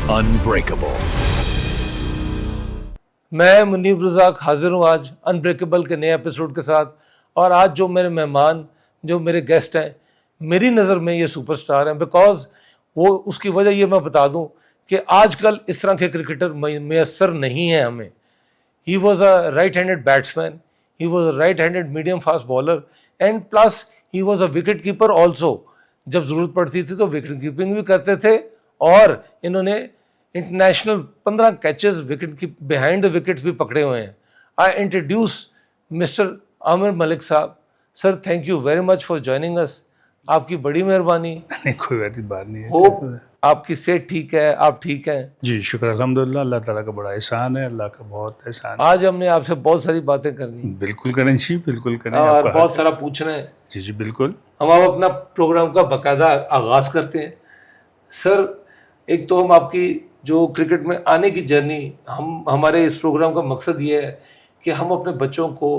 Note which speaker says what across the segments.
Speaker 1: Unbreakable.
Speaker 2: मैं मुनीब रज़ाक हाजिर हूँ आज अनब्रेकेबल के नए एपिसोड के साथ। और आज जो मेरे मेहमान, जो मेरे गेस्ट हैं, मेरी नज़र में ये सुपरस्टार हैं। बिकॉज वो उसकी वजह ये मैं बता दूँ कि आजकल इस तरह के क्रिकेटर मैसर नहीं है हमें। He was a right handed batsman, he was a right handed medium fast bowler and plus he was a wicket keeper also. जब ज़रूरत पड़ती थी तो विकेट कीपिंग भी करते थे। और इन्होंने इंटरनेशनल 15 कैचेस विकेट की बिहाइंड द विकेट्स भी पकड़े हुए हैं। I introduce mister Aamir Malik साहब। Sir, thank you very much for joining us. आपकी बड़ी मेहरबानी।
Speaker 3: नहीं, कोई ऐसी बात नहीं है।
Speaker 2: होप आपकी सेहत ठीक है, आप ठीक हैं?
Speaker 3: जी शुक्र अल्हम्दुलिल्लाह, अल्लाह ताला का बड़ा एहसान है, अल्लाह का बहुत एहसान है।
Speaker 2: आज हमने आपसे बहुत सारी बातें करनी
Speaker 3: बिल्कुल करें जी, बिल्कुल करें।
Speaker 2: और
Speaker 3: आपका
Speaker 2: बहुत
Speaker 3: हक
Speaker 2: सारा पूछना है।
Speaker 3: जी जी बिल्कुल।
Speaker 2: हम अब अपना प्रोग्राम का बाकायदा आगाज करते हैं। सर, एक तो हम आपकी जो क्रिकेट में आने की जर्नी, हमारे इस प्रोग्राम का मकसद ये है कि हम अपने बच्चों को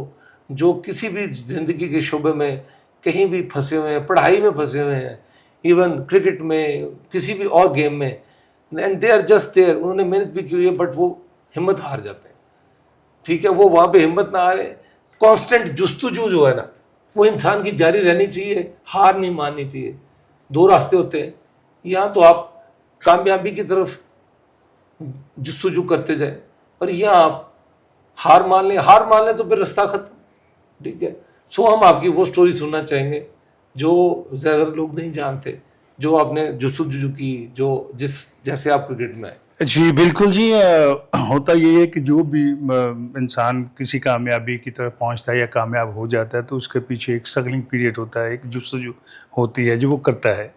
Speaker 2: जो किसी भी ज़िंदगी के शोबे में कहीं भी फंसे हुए हैं, पढ़ाई में फंसे हुए हैं, इवन क्रिकेट में, किसी भी और गेम में, and they are just there, उन्होंने मेहनत भी की हुई है बट वो हिम्मत हार जाते हैं। ठीक है, वो वहाँ पे हिम्मत ना हारे। कांस्टेंट जुस्तजू जो है ना, वो इंसान की जारी रहनी चाहिए, हार नहीं माननी चाहिए। दो रास्ते होते हैं, यहाँ तो आप कामयाबी की तरफ जुस्तजू करते जाए और यहाँ आप हार मान लें तो फिर रास्ता खत्म। ठीक है, सो हम आपकी वो स्टोरी सुनना चाहेंगे जो ज़्यादा लोग नहीं जानते, जो आपने जुस्तजू की, जो जैसे आप क्रिकेट में आए।
Speaker 3: जी बिल्कुल जी। होता ये है कि जो भी इंसान किसी कामयाबी की तरफ पहुंचता है या कामयाब हो जाता है तो उसके पीछे एक स्ट्रगलिंग पीरियड होता है, एक जुस्तजू होती है जो वो करता है।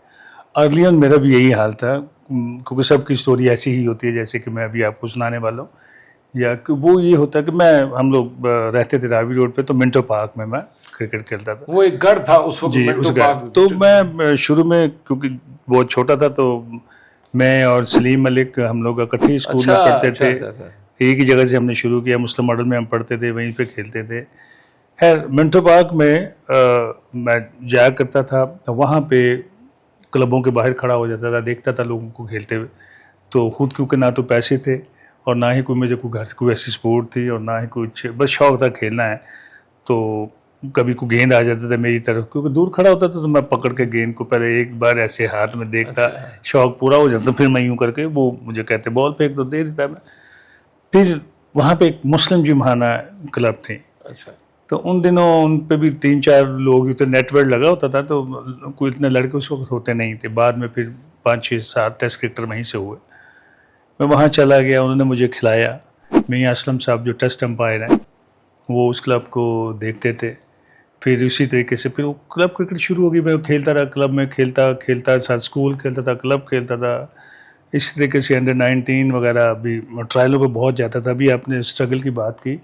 Speaker 3: अर्ली ऑन मेरा भी यही हाल था, क्योंकि सबकी स्टोरी ऐसी ही होती है जैसे कि मैं अभी आपको सुनाने वाला हूँ। या कि वो ये होता है कि हम लोग रहते थे रावी रोड पे, तो मिंटो पार्क में मैं क्रिकेट खेलता था।
Speaker 2: वो एक गढ़ था उस वक्त,
Speaker 3: जी उस गढ़। तो मैं शुरू में, क्योंकि बहुत छोटा था, तो मैं और सलीम मलिक हम लोग इकट्ठे स्कूल में पढ़ते थे। एक ही जगह से हमने शुरू किया, मुस्लिम मॉडल में हम पढ़ते थे, वहीं पे खेलते थे। खैर मिंटो पार्क में मैं जाया करता था, तो वहाँ पे क्लबों के बाहर खड़ा हो जाता था, देखता था लोगों को खेलते हुए। तो खुद, क्योंकि ना तो पैसे थे और ना ही कोई मुझे कोई घर से कोई ऐसी स्पोर्ट थी और ना ही कुछ, बस शौक था खेलना है। तो कभी को गेंद आ जाता था मेरी तरफ, क्योंकि दूर खड़ा होता था तो मैं पकड़ के गेंद को पहले एक बार ऐसे हाथ में देखता। अच्छा। शौक पूरा हो जाता, फिर मैं यूं करके, वो मुझे कहते बॉल फेंक तो दे देता मैं। फिर वहाँ पे एक मुस्लिम जिमखाना क्लब थी।
Speaker 2: अच्छा।
Speaker 3: तो उन दिनों उन पे भी 3-4 लोग, तो नेटवर्क लगा होता था, तो कोई इतने लड़के उस वक्त होते नहीं थे। बाद में फिर 5-6-7 टेस्ट क्रिकेटर वहीं से हुए। मैं वहाँ चला गया, उन्होंने मुझे खिलाया। मियां असलम साहब जो टेस्ट अंपायर हैं, वो उस क्लब को देखते थे। फिर उसी तरीके से फिर वो क्लब क्रिकेट शुरू हो गई। मैं खेलता रहा, क्लब में खेलता साथ स्कूल खेलता था, क्लब खेलता था। इस तरीके से अंडर 19 वगैरह भी ट्रायलों पे बहुत जाता था। अभी आपने स्ट्रगल की बात की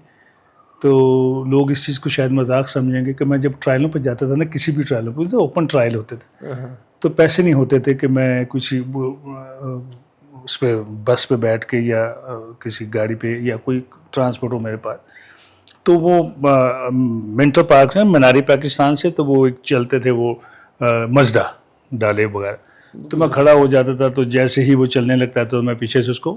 Speaker 3: तो लोग इस चीज़ को शायद मजाक समझेंगे कि मैं जब ट्रायलों पे जाता था ना, किसी भी ट्रायलों पे, ओपन ट्रायल होते थे, तो पैसे नहीं होते थे कि मैं कुछ उस पर बस पे बैठ के या किसी गाड़ी पे या कोई ट्रांसपोर्ट हो मेरे पास। तो वो मिंटो पार्क है मनारी पाकिस्तान से, तो वो एक चलते थे वो मजदा डाले वगैरह। तो मैं खड़ा हो जाता था, तो जैसे ही वो चलने लगता था तो मैं पीछे से उसको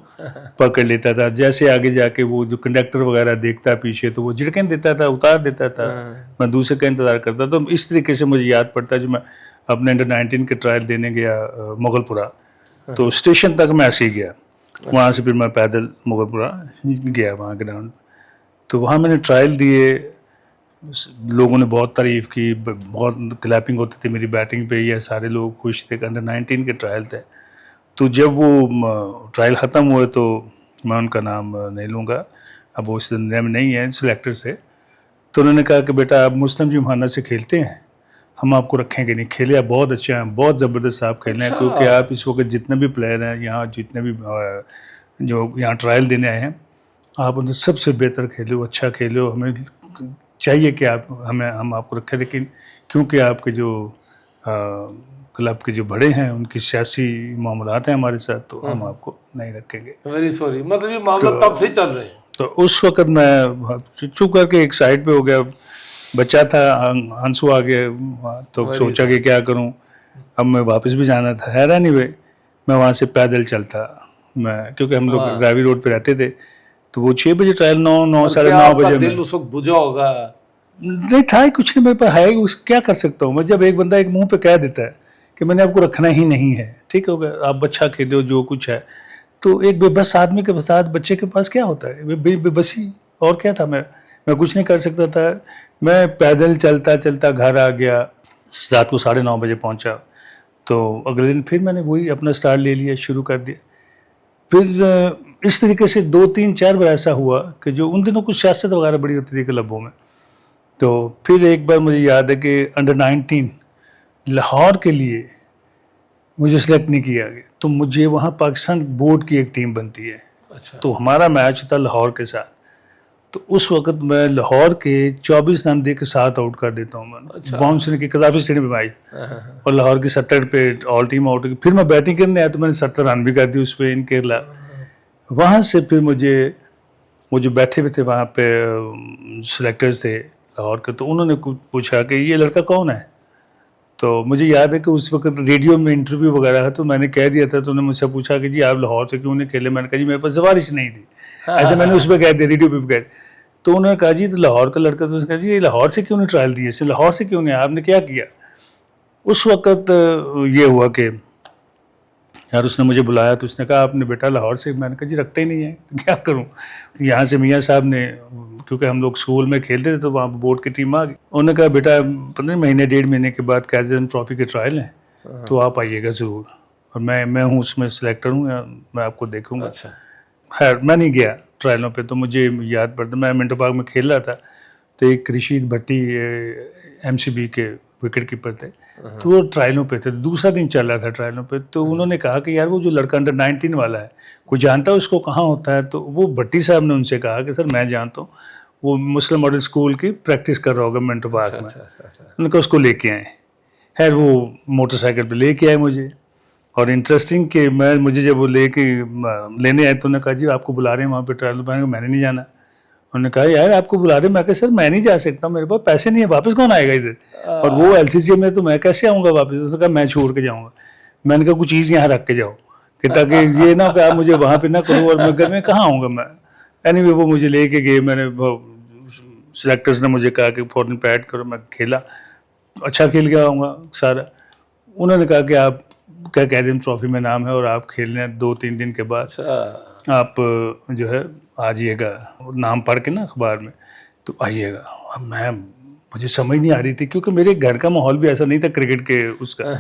Speaker 3: पकड़ लेता था। जैसे आगे जाके वो जो कंडक्टर वगैरह देखता पीछे, तो वो झिड़कें देता था, उतार देता था। मैं दूसरे का इंतज़ार करता। तो इस तरीके से मुझे याद पड़ता है, जब मैं अपने अंडर 19 के ट्रायल देने गया मुगलपुरा, तो स्टेशन तक मैं ऐसे ही गया। वहाँ से फिर मैं पैदल मुगलपुरा गया वहाँ ग्राउंड। तो वहाँ मैंने ट्रायल दिए, लोगों ने बहुत तारीफ़ की, बहुत क्लैपिंग होती थी मेरी बैटिंग पे, या सारे लोग खुश थे। अंडर 19 के ट्रायल थे। तो जब वो ट्रायल ख़त्म हुए तो मैं उनका नाम नहीं लूँगा, अब वो इस दुनिया में नहीं है, सिलेक्टर से। तो उन्होंने कहा कि बेटा आप मुस्लिम जिमखाना से खेलते हैं, हम आपको रखेंगे नहीं। खेले आप बहुत अच्छे हैं, बहुत ज़बरदस्त आप खेल रहे हैं। क्योंकि आप इस वक्त जितने भी प्लेयर हैं यहाँ, जितने भी जो यहाँ ट्रायल देने आए हैं, आप उनसे सबसे बेहतर खेलो, अच्छा खेलो। हमें चाहिए कि हम आपको रखें, लेकिन क्योंकि आपके जो क्लब के जो बड़े हैं उनकी सियासी मामलात हैं हमारे साथ, तो हम आपको नहीं रखेंगे।
Speaker 2: Very sorry. मतलब ये मामला तब से चल रहे हैं।
Speaker 3: तो उस वक्त मैं चुप करके एक साइड पे हो गया। बच्चा था, आंसू आ गया, तो सोचा कि क्या करूं। अब मैं वापस भी जाना था। हैरानी वे मैं वहाँ से पैदल चलता मैं, क्योंकि हम लोग
Speaker 2: हाँ।
Speaker 3: रावी रोड पे रहते थे, तो वो 6 बजे ट्रायल 9
Speaker 2: और
Speaker 3: साढ़े
Speaker 2: क्या
Speaker 3: 9
Speaker 2: आपका
Speaker 3: बजे
Speaker 2: दिल
Speaker 3: में
Speaker 2: उस वक्त बुझा होगा?
Speaker 3: नहीं था ही कुछ नहीं मेरे पास, है उस क्या कर सकता हूँ मैं, जब एक बंदा एक मुंह पे कह देता है कि मैंने आपको रखना ही नहीं है, ठीक हो गया, आप अच्छा खेलो जो कुछ है, तो एक बेबस आदमी के साथ बच्चे के पास क्या होता है, बेबसी, और क्या था, मैं कुछ नहीं कर सकता था। मैं पैदल चलता चलता घर आ गया, रात को 9:30 बजे पहुंचा, तो अगले दिन फिर मैंने वही अपना स्टार्ट ले लिया, शुरू कर दिया। फिर इस तरीके से 2 3 4 बार ऐसा हुआ कि जो उन दिनों कुछ सियासत वगैरह बड़ी होती थी क्लबों में, तो फिर एक बार मुझे याद है कि अंडर-19 लाहौर के लिए मुझे सेलेक्ट नहीं किया गया, तो मुझे वहाँ पाकिस्तान बोर्ड की एक टीम बनती है,
Speaker 2: अच्छा।
Speaker 3: तो हमारा मैच था लाहौर के साथ, तो उस वक्त मैं लाहौर के 24 रन दे के 7 आउट कर देता हूँ मैं,
Speaker 2: अच्छा।
Speaker 3: बाउंसर की कदाफी स्टेडियम में मैच,
Speaker 2: हाँ।
Speaker 3: और लाहौर की 70 पे ऑल टीम आउट की, फिर मैं बैटिंग करने आया तो मैंने 70 रन भी कर दी उस पर इन केरला। वहाँ से फिर मुझे, वो जो बैठे हुए थे वहाँ पे सिलेक्टर्स थे लाहौर के, तो उन्होंने कुछ पूछा कि ये लड़का कौन है, तो मुझे याद है कि उस वक्त रेडियो में इंटरव्यू वगैरह है, तो मैंने कह दिया था, तो उन्होंने मुझसे पूछा कि जी आप लाहौर से क्यों नहीं खेले, मैंने कहा जी मेरे पास सवारिश नहीं थी, ऐसे मैंने उस पर कह दिया, रेडियो पे भी कह दिया। तो उन्होंने कहा जी तो लाहौर का लड़का, तो उसने कहा जी ये लाहौर से क्यों नहीं ट्रायल दिए, इससे लाहौर से क्यों नहीं, आपने क्या किया। उस वक्त ये हुआ कि यार उसने मुझे बुलाया, तो उसने कहा आपने बेटा लाहौर से, मैंने कहा जी रखते ही नहीं है, क्या करूं। यहाँ से मियाँ साहब ने, क्योंकि हम लोग स्कूल में खेलते थे तो वहाँ बोर्ड की टीम आ गई, उन्होंने कहा बेटा 15 महीने 1.5 महीने के बाद कैज़न ट्रॉफी के ट्रायल हैं, तो आप आइएगा ज़रूर, और मैं हूँ उसमें सिलेक्टर हूँ, मैं आपको देखूंगा।
Speaker 2: अच्छा।
Speaker 3: खैर मैं नहीं गया ट्रायलों पे, तो मुझे याद पड़ता मैं मिंटो पार्क में खेल रहा था, तो एक रशीद भट्टी MCB के विकेट कीपर थे, तो वो ट्रायलों पे थे, दूसरा दिन चल रहा था ट्रायलों पे, तो उन्होंने कहा कि यार वो जो लड़का अंडर-19 वाला है, कोई जानता है उसको कहाँ होता है, तो वो भट्टी साहब ने उनसे कहा कि सर मैं जानता हूँ, वो मुस्लिम मॉडल स्कूल की प्रैक्टिस कर रहा होगा मिंटो पार्क में, उन्होंने कहा उसको लेके आए। खैर वो मोटरसाइकिल पे लेके आए मुझे, और इंटरेस्टिंग कि मुझे जब वो लेने आए तो उन्होंने कहा जी आपको बुला रहे हैं वहाँ पे ट्रायल, मैंने नहीं जाना। उन्होंने कहा यार आपको बुला रहे हैं, मैं कहा सर मैं नहीं जा सकता, मेरे पास पैसे नहीं है, वापस कौन आएगा इधर, और वो LCC में, तो मैं कैसे आऊँगा वापस। उसने कहा मैं छोड़ के जाऊँगा। मैंने कहा कुछ चीज़ यहाँ रख के जाओ, कि ताकि ये ना कि आप मुझे वहाँ पे ना करो और मैं घर में कहाँ आऊँगा मैं। एनीवे वो मुझे लेके गए, मैंने सिलेक्टर्स ने मुझे कहा कि फॉरन पे ऐड करो, मैं खेला, अच्छा खेल गया आऊँगा सारा। उन्होंने कहा कि आप क्या कैज़न ट्रॉफी में नाम है और आप खेलने 2-3 दिन के बाद आप जो है आ जाइएगा, नाम पढ़ के ना अखबार में, तो आइएगा। अब मुझे समझ नहीं आ रही थी, क्योंकि मेरे घर का माहौल भी ऐसा नहीं था क्रिकेट के उसका,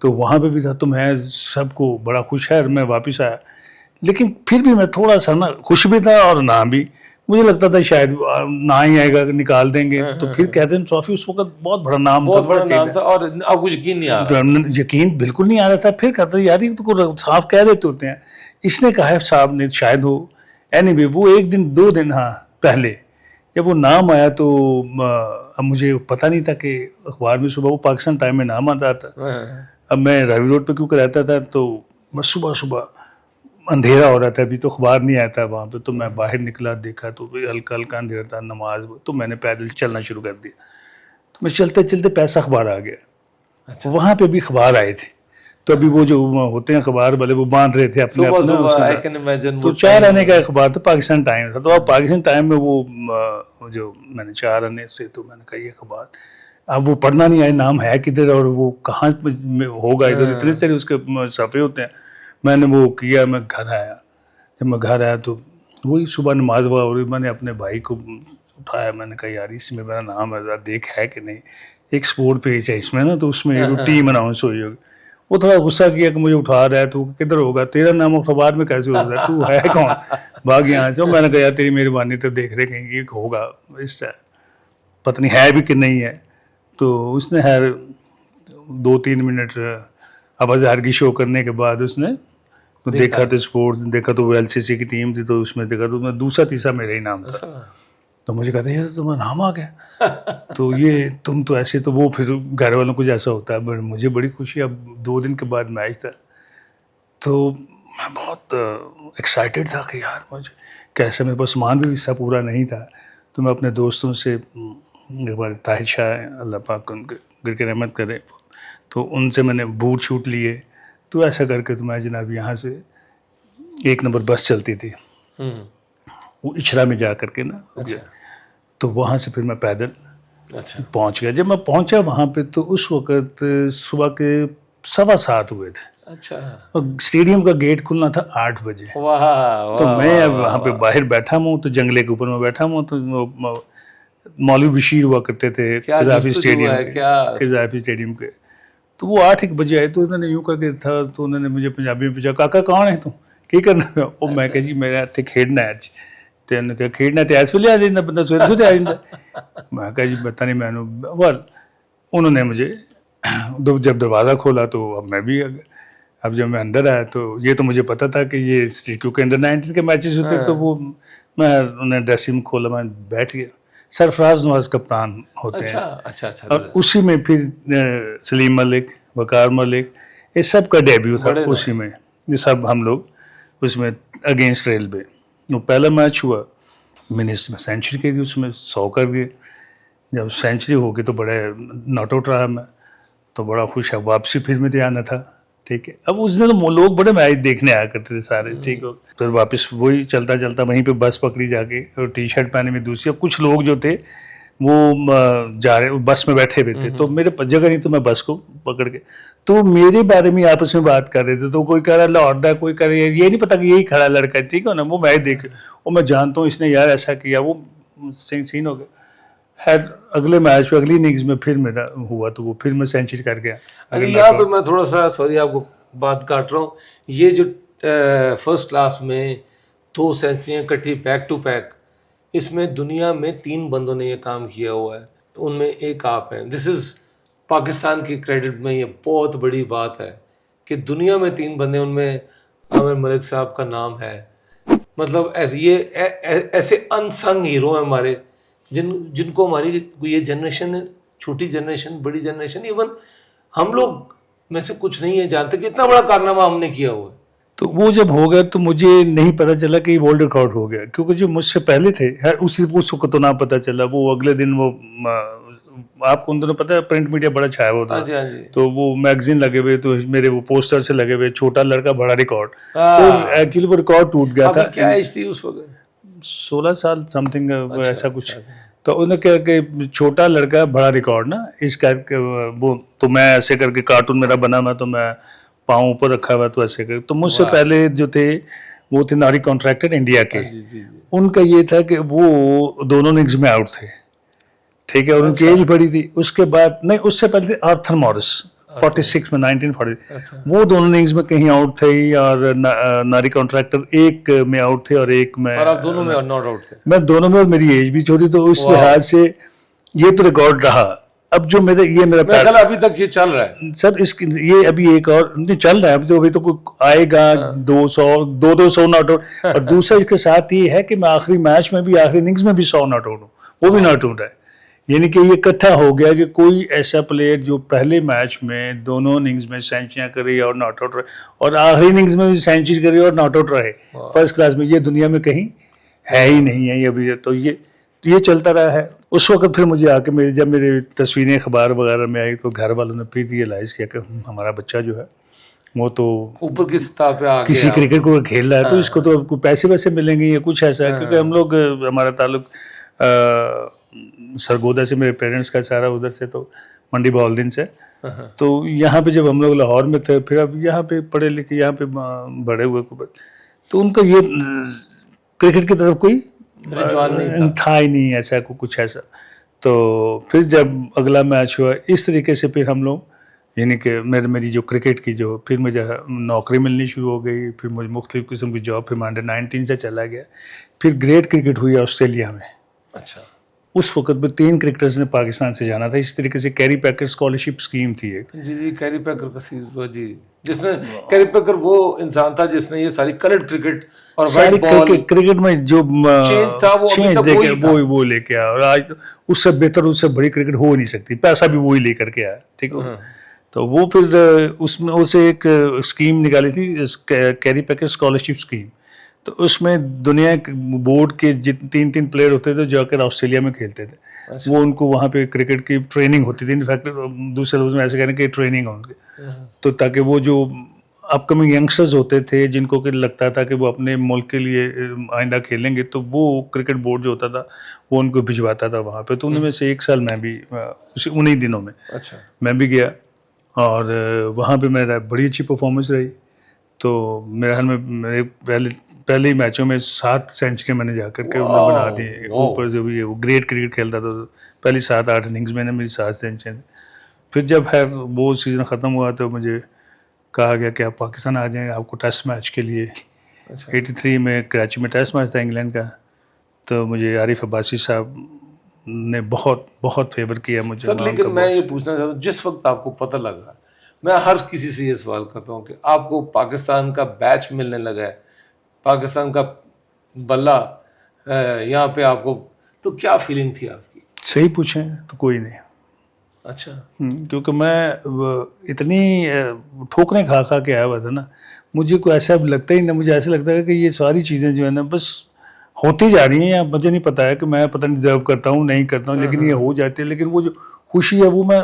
Speaker 3: तो वहाँ पे भी था, तो मैं सबको बड़ा खुश है, मैं वापस आया, लेकिन फिर भी मैं थोड़ा सा ना खुश भी था और ना भी, मुझे लगता था शायद ना ही आएगा, निकाल देंगे। तो फिर कैज़न ट्रॉफी उस वक्त बहुत बड़ा नाम
Speaker 2: बहुत बड़ा नाम था, और आपको यकीन नहीं आ रहा,
Speaker 3: यकीन बिल्कुल नहीं आ रहा था। फिर कहता यार ये तो साफ कह देते होते हैं, इसने कहा है साहब ने शायद हो। एनीवे वो 1 दिन 2 दिन हाँ पहले जब वो नाम आया, तो अब मुझे पता नहीं था कि अखबार में सुबह वो पाकिस्तान टाइम में नाम आता था। अब मैं रावी रोड पे क्योंकि रहता था, तो मैं सुबह सुबह अंधेरा हो रहा था, अभी तो अखबार नहीं आया था वहाँ पे, तो मैं बाहर निकला, देखा तो हल्का हल्का अंधेरा था, नमाज, तो मैंने पैदल चलना शुरू कर दिया। तो मैं चलते चलते पैसा अखबार आ गया। अच्छा। वहाँ पे भी अखबार आए थे, तो अभी वो जो होते हैं अखबार वाले वो बांध रहे थे अपने अपने, तो 4 आने का अखबार था, पाकिस्तान टाइम था। तो अब पाकिस्तान टाइम में वो जो मैंने 4 आने से, तो मैंने कहा ये अखबार, अब वो पढ़ना नहीं आया, नाम है किधर और वो कहाँ होगा, इधर इतने सारे उसके सफ़े होते हैं। मैंने वो किया, मैं घर आया। जब मैं घर आया तो वही सुबह नमाज हुआ, और मैंने अपने भाई को उठाया, मैंने कहा यार इसमें मेरा नाम है, देख है कि नहीं, एक स्पोर्ट पेज है इसमें ना, तो उसमें एक टीम अनाउंस हुई होगी। वो थोड़ा गुस्सा किया कि मुझे उठा रहा है, तू किधर होगा, तेरा नाम अखबार में कैसे हो सकता है, तू है कौन, भाग यहाँ से। मैंने कहा यार तेरी मेहरबानी, तो देख रहे कहीं होगा, इससे पता नहीं है भी कि नहीं है। तो उसने खैर 2-3 मिनट आवाज़ हर की शो करने के बाद उसने तो देखा तो स्पोर्ट्स देखा, तो वो LCC की टीम थी, तो उसमें देखा तो उसमें दूसरा तीसरा मेरा ही नाम था। तो मुझे कहते ये तो तुम्हारा नाम आ गया, तो ये तुम तो ऐसे, तो वो फिर घर वालों को जैसा होता है, बट मुझे बड़ी खुशी। अब 2 दिन के बाद मैच था, तो मैं बहुत एक्साइटेड था कि यार मुझे कैसे, मेरे पास सामान भी हिस्सा पूरा नहीं था। तो मैं अपने दोस्तों से एक बार ताहिर शाह अल्लाह पाक उनके गिर के रहमत करे, तो उनसे मैंने बूट शूट लिए, तो ऐसा करके तो मैं जनाब यहाँ से 1 नंबर बस चलती थी वो इचरा में जा करके ना।
Speaker 2: अच्छा
Speaker 3: तो वहाँ से फिर मैं पैदल
Speaker 2: अच्छा
Speaker 3: पहुँच गया। जब मैं पहुँचा वहाँ पे तो उस वक़्त सुबह के 7:15 हुए थे
Speaker 2: अच्छा।
Speaker 3: और स्टेडियम का गेट खुलना था 8 बजे।
Speaker 2: वाह वाह
Speaker 3: तो मैं अब
Speaker 2: वाह,
Speaker 3: वहाँ पे
Speaker 2: वाह।
Speaker 3: बाहर बैठा हूँ, तो जंगले के ऊपर मैं बैठा हूँ, तो मौलवी बशीर हुआ करते थे
Speaker 2: क्या
Speaker 3: कज़ाफ़ी
Speaker 2: जस्तजू
Speaker 3: स्टेडियम
Speaker 2: है,
Speaker 3: के,
Speaker 2: क्या-
Speaker 3: कज़ाफ़ी स्टेडियम के। तो वो 8-1 बजे आए, तो उन्होंने यूँ करके था, तो उन्होंने मुझे पंजाबी में पूछा, काका कौन है तू, की करना है? ਉਹ मैं कहा जी मेरा ਇੱਥੇ ਖੇਡਣਾ ਹੈ ਅੱਜ। ਤੇ ਉਹਨੇ ਕਿਹਾ ਖੇਡਣਾ ਤੇ ਇਸ ਵੇਲੇ ਆ ਜਾਂਦਾ ਬੰਦਾ, ਸਵੇਰੇ ਸਵੇਰੇ ਆ ਜਾਂਦਾ। मैं कहा जी पता नहीं मैंने well, उन्होंने मुझे जब दरवाज़ा खोला तो अब मैं भी अब जब मैं अंदर आया तो ये तो मुझे पता था कि ये क्योंकि अंडर 19 के मैचेस होते तो वो मैं उन्हें ड्रेसिंग खोला, मैं बैठ गया। सरफराज नवाज कप्तान होते
Speaker 2: अच्छा
Speaker 3: हैं
Speaker 2: अच्छा अच्छा।
Speaker 3: और उसी में फिर सलीम मलिक, वकार मलिक, ये सब का डेब्यू था
Speaker 2: बड़े
Speaker 3: उसी में। ये सब हम लोग उसमें अगेंस्ट रेलवे, वो पहला मैच हुआ, मैंने इसमें सेंचुरी की थी, उसमें 100 कर गए। जब सेंचुरी हो गई तो बड़े नॉट आउट रहा मैं, तो बड़ा खुश है। वापसी फिर मेरे आना था, ठीक है। अब उस दिन तो लोग बड़े मैच देखने आया करते थे सारे, ठीक हो। फिर वापस वही चलता चलता वहीं पे बस पकड़ी जाके, और टी शर्ट पहने में दूसरी। अब कुछ लोग जो थे वो जा रहे बस में बैठे हुए थे, तो मेरे जगह नहीं, तो मैं बस को पकड़ के, तो मेरे बारे में आपस में बात कर रहे थे। तो कोई कह रहा लाहौर दा, कोई कह रहा ये नहीं पता कि यही खड़ा लड़का है, ठीक है ना, वो मैच देख, वो मैं जानता हूँ इसने यार ऐसा किया, वो सीन हो गया। खैर अगले मैच में, अगली इनिंग्स में फिर मेरा हुआ, तो वो फिर मैं सेंचुरी कर गया।
Speaker 2: अरे यहाँ पे मैं थोड़ा सा सॉरी आपको बात काट रहा हूँ, ये जो फर्स्ट क्लास में 2 सेंचुरियाँ इकट्ठी बैक टू बैक, इसमें दुनिया में 3 बंदों ने ये काम किया हुआ है, उनमें एक आप हैं। दिस इज पाकिस्तान की क्रेडिट में ये बहुत बड़ी बात है कि दुनिया में 3 बंदे, उनमें आमिर मलिक साहब का नाम है। मतलब ऐसे ये ऐसे अनसंग हीरो हैं हमारे, जिनको हमारी ये जनरेशन, छोटी जनरेशन, बड़ी जनरेशन, इवन हम लोग में से कुछ नहीं है जानते कि इतना बड़ा कारनामा हमने किया हुआ है।
Speaker 3: तो वो जब हो गया तो मुझे नहीं पता चला कि वर्ल्ड रिकॉर्ड हो गया, क्योंकि जो मुझसे पहले थे उसको तो ना पता चला। वो अगले दिन वो आपको उन दिनों पता है प्रिंट मीडिया बड़ा छाया हुआ था,
Speaker 2: हाँ जी, हाँ जी।
Speaker 3: तो वो मैगजीन लगे हुए, तो मेरे वो पोस्टर से लगे हुए, छोटा लड़का बड़ा रिकॉर्ड, तो
Speaker 2: हाँ।
Speaker 3: एक्चुअली वो रिकॉर्ड टूट गया था।
Speaker 2: क्या एज थी उस वक्त?
Speaker 3: 16 साल समथिंग ऐसा कुछ।
Speaker 2: अच्छा।
Speaker 3: तो उन्होंने कहा कि छोटा लड़का बड़ा रिकॉर्ड ना, इस करके वो, तो मैं ऐसे करके कार्टून मेरा बना, मैं तो मैं पाँव ऊपर रखा हुआ, तो ऐसे कर। तो मुझसे पहले जो थे वो थे नारी कॉन्ट्रैक्टर इंडिया के,
Speaker 2: जी जी जी।
Speaker 3: उनका ये था कि वो दोनों इनिंग्स में आउट थे, ठीक है, और उनकी एज बड़ी थी। उसके बाद नहीं, उससे पहले थे आर्थर मॉरिस 46 में 1940,
Speaker 2: अच्छा।
Speaker 3: वो दोनों इनिंग्स में कहीं आउट थे, और नारी कॉन्ट्रैक्टर एक में आउट थे और एक में,
Speaker 2: और आप दोनों में नॉट आउट थे?
Speaker 3: मैं दोनों में, और मेरी एज भी छोटी, तो उस लिहाज से ये तो रिकॉर्ड रहा। अब जो मेरा
Speaker 2: मेरा ख्याल अभी तक ये चल रहा है
Speaker 3: सर, इसकी ये अभी एक और नहीं चल रहा है, अभी तो कोई आएगा 200 नॉट आउट। और दूसरा इसके साथ ये है कि मैं आखिरी मैच में भी, आखिरी इनिंग्स में भी 100 नॉट आउट हूँ, वो भी नॉट आउट है। यानी कि ये इकट्ठा हो गया कि कोई ऐसा प्लेयर जो पहले मैच में दोनों इनिंग्स में सेंचुरियां करे और नॉट आउट रहे, और आखिरी इनिंग्स में भी सेंचुरी करे और नॉट आउट रहे फर्स्ट क्लास में, ये दुनिया में कहीं है ही नहीं है ये अभी। तो ये चलता रहा है। उस वक्त फिर मुझे आके जब मेरी तस्वीरें अखबार वगैरह में आई, तो घर वालों ने फिर रियलाइज़ किया कि हमारा बच्चा जो है वो तो
Speaker 2: ऊपर की सतह पे आ
Speaker 3: किसी क्रिकेट को खेल रहा है, तो इसको तो कोई पैसे वैसे मिलेंगे या कुछ ऐसा है। क्योंकि हम लोग, हमारा ताल्लुक सरगोदा से, मेरे पेरेंट्स का सारा उधर से, तो मंडी बहाउद्दीन से। तो यहाँ पे जब हम लोग लाहौर में थे, फिर अब यहाँ पे पढ़े लिखे, यहाँ पे बड़े हुए, तो उनका ये क्रिकेट की तरफ कोई था ही नहीं ऐसा, कुछ ऐसा। तो फिर जब अगला मैच हुआ इस तरीके से, फिर हम लोग, यानी कि मेरी जो क्रिकेट की जो, फिर मुझे नौकरी मिलनी शुरू हो गई, फिर मुझे मुख्तलिफ किस्म की जॉब, फिर मैं अंडर 19 से चला गया, फिर ग्रेट क्रिकेट हुई ऑस्ट्रेलिया में।
Speaker 2: अच्छा।
Speaker 3: उस वक्त में 3 क्रिकेटर्स ने पाकिस्तान से जाना था। इस तरीके से कैरी पैकर स्कॉलरशिप स्कीम थी एक।
Speaker 2: जी कैरी पैकर का जी, जिसने कैरी पैकर वो इंसान था जिसने ये सारी कलर्ड क्रिकेट और
Speaker 3: सारी क्रिकेट में जो
Speaker 2: चेंज था
Speaker 3: वो लेके आया, और आज तो उससे बेहतर, उससे बड़ी क्रिकेट हो नहीं सकती, पैसा भी वही लेकर के आया, ठीक है। तो वो फिर उसमें उसे एक स्कीम निकाली थी, कैरी पैकर स्कॉलरशिप स्कीम। तो उसमें दुनिया बोर्ड के जितने 3 प्लेयर होते थे जो आकर ऑस्ट्रेलिया में खेलते थे। अच्छा। वो उनको वहाँ पे क्रिकेट की ट्रेनिंग होती थी, इनफैक्ट दूसरे लफ्ज़ में ऐसे कहने की ट्रेनिंग है उनकी, तो ताकि वो जो अपकमिंग यंगस्टर्स होते थे जिनको कि लगता था कि वो अपने मुल्क के लिए आइंदा खेलेंगे, तो वो क्रिकेट बोर्ड जो होता था वो उनको भिजवाता था वहाँ पे। तो उनमें से एक साल मैं भी उसी उन्हीं दिनों में
Speaker 2: अच्छा।
Speaker 3: मैं भी गया और वहाँ पे मेरा बड़ी अच्छी परफॉर्मेंस रही। तो मेरे हाल में मेरे पहले ही मैचों में 7 सेंचुरी मैंने जा करके उन्हें बना दी।
Speaker 2: वाह।
Speaker 3: ऊपर से भी वो ग्रेट क्रिकेट खेलता था, तो पहली 7-8 इनिंग्स में मेरी 7 सेंचुरी। फिर जब है वो सीज़न ख़त्म हुआ तो मुझे कहा गया कि आप पाकिस्तान आ जाएं, आपको टेस्ट मैच के लिए।
Speaker 2: अच्छा।
Speaker 3: 83 में कराची में टेस्ट मैच था इंग्लैंड का, तो मुझे आरिफ अब्बासी साहब ने बहुत बहुत फेवर किया मुझे।
Speaker 2: सर लेकिन मैं ये पूछना चाहता हूँ, जिस वक्त आपको पता लगा, मैं हर किसी से ये सवाल करता हूँ कि आपको पाकिस्तान का बैच मिलने लगा है, पाकिस्तान का बल्ला यहाँ पे आपको, तो क्या फीलिंग थी आपकी?
Speaker 3: सही पूछें तो कोई नहीं।
Speaker 2: अच्छा।
Speaker 3: क्योंकि मैं इतनी ठोकरें खा खा के आया हुआ था ना, मुझे कोई ऐसा लगता ही ना, मुझे ऐसा लगता है कि ये सारी चीज़ें जो है ना बस होती जा रही हैं, या मुझे नहीं पता है कि मैं पता नहीं डिजर्व करता हूँ नहीं करता हूँ, लेकिन ये हो जाती है। लेकिन वो जो खुशी है वो मैं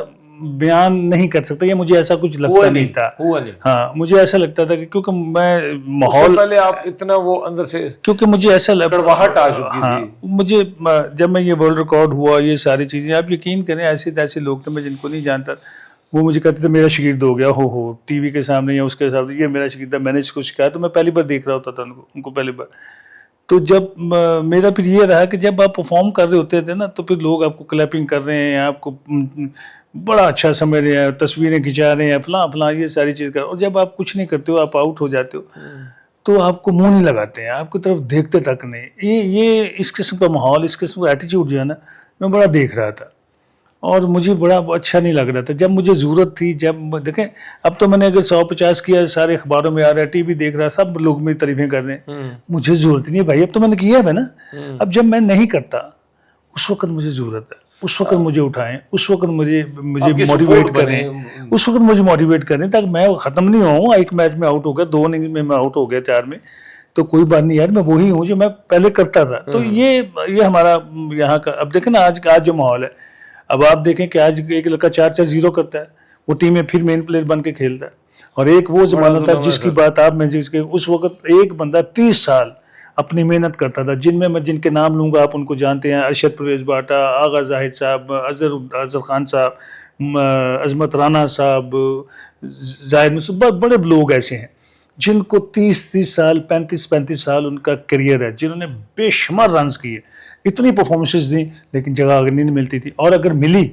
Speaker 3: बयान नहीं कर सकता, या मुझे ऐसा कुछ लगता नहीं था।
Speaker 2: हुआ नहीं।
Speaker 3: हाँ, मुझे ऐसा लगता था कि क्योंकि मैं
Speaker 2: माहौल पहले आप इतना वो अंदर से,
Speaker 3: क्योंकि मुझे ऐसा
Speaker 2: कड़वाहट आ चुकी थी।
Speaker 3: हाँ, मुझे जब मैं ये वर्ल्ड रिकॉर्ड हुआ, ये सारी चीज़ें, आप यकीन करें ऐसे लोग थे मैं जिनको नहीं जानता, वो मुझे कहते थे मेरा शागिर्द हो गया, हो टीवी के सामने या उसके सामने, ये मेरा शागिर्द है, मैंने इसको सिखाया। तो मैं पहली बार देख रहा होता था उनको पहली बार। तो जब मेरा फिर ये रहा कि जब आप परफॉर्म कर रहे होते थे ना, तो फिर लोग आपको क्लैपिंग कर रहे हैं, आपको बड़ा अच्छा समझ रहे हैं, तस्वीरें खिंचा रहे हैं, फलां ये सारी चीज़ कर। और जब आप कुछ नहीं करते हो, आप आउट हो जाते हो, तो आपको मुंह नहीं लगाते हैं, आपकी तरफ देखते तक नहीं। ये इस किस्म का माहौल, इस किस्म का एटीट्यूड जो है ना, मैं बड़ा देख रहा था और मुझे बड़ा अच्छा नहीं लग रहा था। जब मुझे ज़रूरत थी, जब देखें अब तो मैंने अगर 150 किया, सारे अखबारों में आ रहा है, टीवी देख रहा है, सब लोग मेरी तारीफें कर रहे हैं, मुझे ज़रूरत नहीं है भाई, अब तो मैंने किया है ना। अब जब मैं नहीं करता, उस वक्त मुझे ज़रूरत है, उस वक्त मुझे उठाएं, उस वक्त मुझे मोटिवेट करें, उस वक्त मुझे मोटिवेट करें, ताकि मैं ख़त्म नहीं हुआ। एक मैच में आउट हो गया, 2 इनिंग में मैं आउट हो गया, 4 में, तो कोई बात नहीं यार, मैं वही हूँ जो मैं पहले करता था। तो ये हमारा यहाँ का, अब देखें ना आज जो माहौल है, अब आप देखें कि आज एक लड़का 4-4-0 करता है, वो टीम में फिर मेन प्लेयर बन के खेलता है। और एक वो जमाना था जिसकी बात आप में, जिसके उस वक्त एक बंदा 30 साल अपनी मेहनत करता था, जिनमें मैं जिनके नाम लूंगा आप उनको जानते हैं, अरशद परवेज बाटा, आगा जाहिद साहब, अजहर खान साहब, अजमत राना साहब, जाहिद मुसब, बड़े लोग ऐसे हैं जिनको 30-30 साल, 35-35 साल उनका करियर है, जिन्होंने बेशुमार रन्स किए, इतनी परफॉर्मेंसेस दी, लेकिन जगह अगर नहीं मिलती थी। और अगर मिली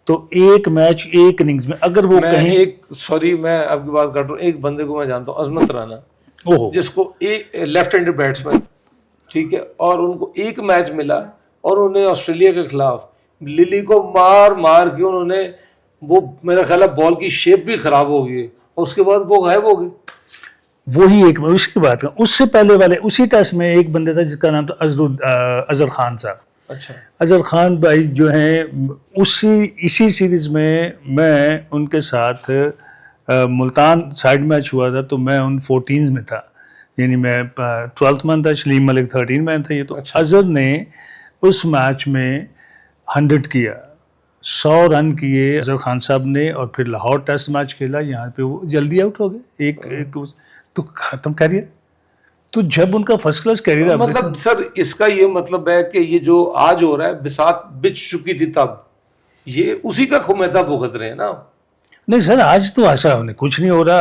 Speaker 3: तो एक मैच, एक इनिंग्स में अगर वो कहीं,
Speaker 2: मैं आपकी बात कर रहा हूँ, एक बंदे को मैं जानता हूँ, अजमत राना, जिसको एक लेफ्ट हैंडेड बैट्समैन, ठीक है, और उनको एक मैच मिला और उन्हें ऑस्ट्रेलिया के खिलाफ लिली को मार मार के उन्होंने, वो मेरा ख्याल है बॉल की शेप भी खराब हो गई और उसके बाद वो गायब हो गए।
Speaker 3: वही एक उसकी बात है, उससे पहले वाले उसी टेस्ट में एक बंदे था जिसका नाम था अजहर खान साहब।
Speaker 2: अच्छा।
Speaker 3: अजहर खान भाई जो हैं, इसी सीरीज में मैं उनके साथ मुल्तान साइड मैच हुआ था, तो मैं उन 14 में था, यानी मैं 12th मैन था, सलीम मलिक 13 मैन था ये। तो अच्छा। अजहर ने उस मैच में 100 किया, 100 रन किए अजहर खान साहब ने, और फिर लाहौर टेस्ट मैच खेला, यहाँ पे वो जल्दी आउट हो गए, एक तो खत्म करियर। तो जब उनका फर्स्ट क्लास करियर,
Speaker 2: मतलब सर इसका ये मतलब है कि ये जो आज हो रहा है, बिसात बिछ चुकी थी तब, ये उसी का खुमेदा भुगत रहे हैं ना।
Speaker 3: नहीं सर, आज तो ऐसा कुछ नहीं हो रहा।